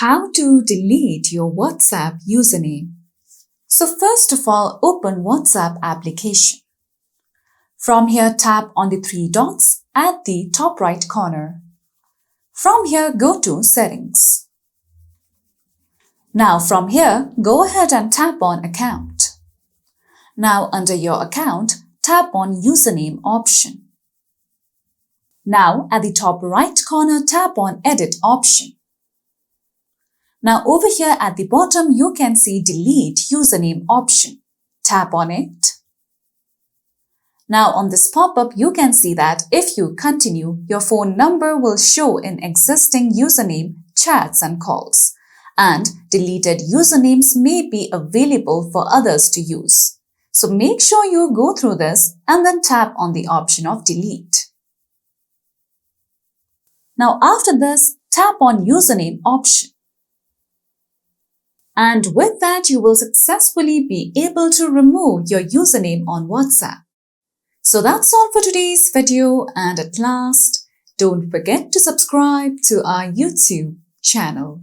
How to delete your WhatsApp username. So first of all, open WhatsApp application. From here, tap on the three dots at the top right corner. From here, go to Settings. Now from here, go ahead and tap on Account. Now under your account, tap on Username option. Now at the top right corner, tap on Edit option. Now over here at the bottom, you can see Delete Username option. Tap on it. Now on this pop-up, you can see that if you continue, your phone number will show in existing username, chats and calls. And deleted usernames may be available for others to use. So make sure you go through this and then tap on the option of Delete. Now after this, tap on Username option. And with that, you will successfully be able to remove your username on WhatsApp. So that's all for today's video, and at last, don't forget to subscribe to our YouTube channel.